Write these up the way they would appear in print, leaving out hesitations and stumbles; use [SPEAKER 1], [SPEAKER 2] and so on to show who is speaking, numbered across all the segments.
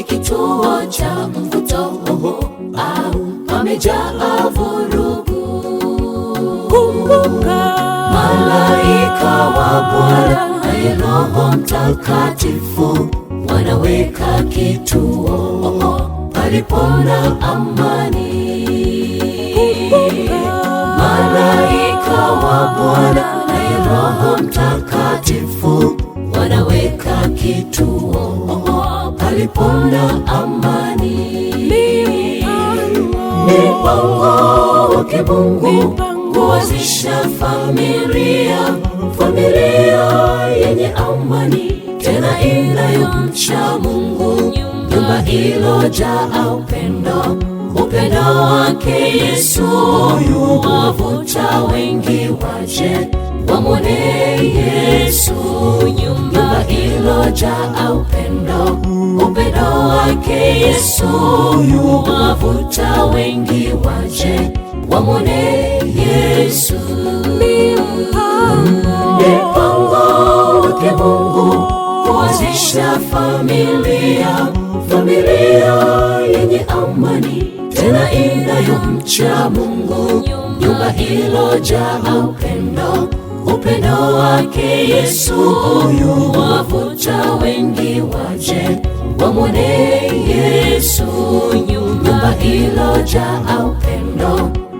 [SPEAKER 1] kituo cha mvuto au pamejaa vurugu.
[SPEAKER 2] Kumbuka
[SPEAKER 1] malaika wa Bwana na Roho Mtakatifu wanaweka kituo palipo na amani. Malaika wa Bwana na Roho Mtakatifu wanaweka kituo palipo na amani. Mipango wa kimungu kuanzisha familia yenye amani tena inayomcha Mungu, nyumba iliyojaa upendo wake Yesu wavuta wengi waje wamwone Yesu. Nyumba iliyojaa upendo wake Yesu wavuta wengi waje wamwone Yesu. Mipango wake Mungu kuanzisha familia yenye amani tena inayomcha Mungu, nyumba iliyojaa upendo wake Yesu wavuta wengi waje wamwone Yesu. Nyumba iliyojaa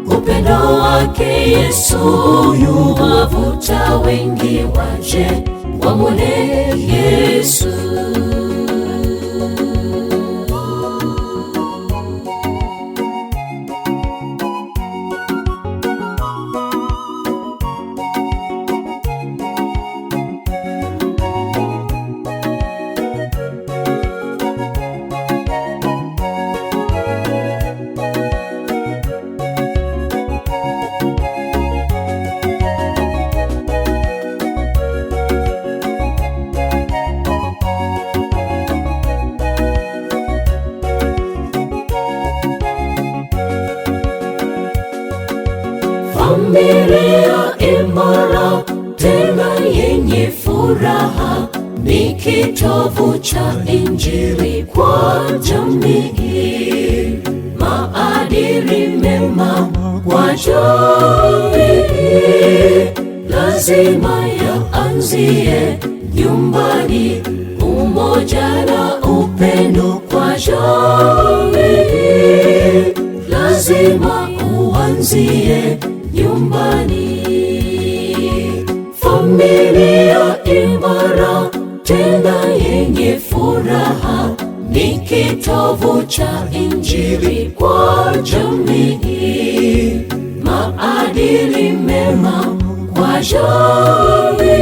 [SPEAKER 1] upendo wake Yesu wavuta wengi waje wamwone Yesu. Familia imara tena yenye furaha ni kitovu cha Injili kwa jamii. Maadili mema kwa jamii lazima yaanzie nyumbani. Umoja na upendo kwa jamii lazima uanzie nyumbani. Familia imara tena yenye furaha ni kitovu cha Injili kwa jamii. Maadili mema kwa jamii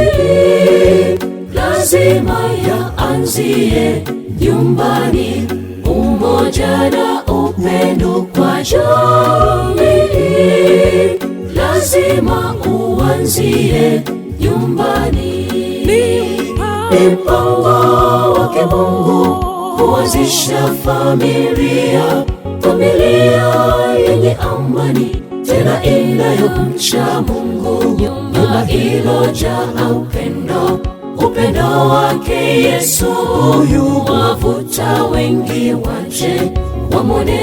[SPEAKER 1] lazima yaanzie nyumbani. Umoja na upendo kwa jamii lazima uanzie nyumbani. Mipango wake Mungu kuanzisha familia yenye amani tena inayomcha Mungu, nyumba iliyojaa upendo wake Yesu wavuta wengi waje wamwone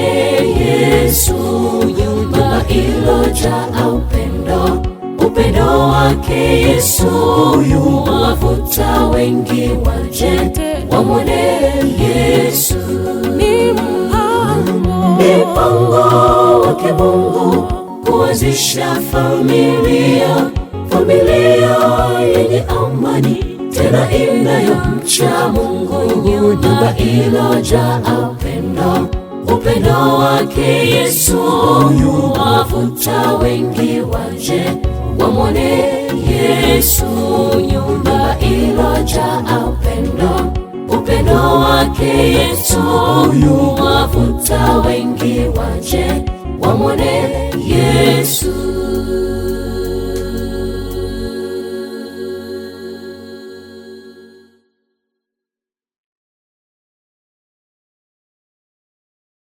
[SPEAKER 1] Yesu. Nyumba iliyojaa upendo wake Yesu wavuta wengi waje wamwone Yesu. Mipango wake Mungu kuanzisha familia yenye amani tena inayomcha Mungu, nyumba iliyojaa upendo wake Yesu wavuta wengi waje wamwone Yesu. Nyumba iliyojaa upendo wake Yesu wavuta wengi waje wamwone Yesu.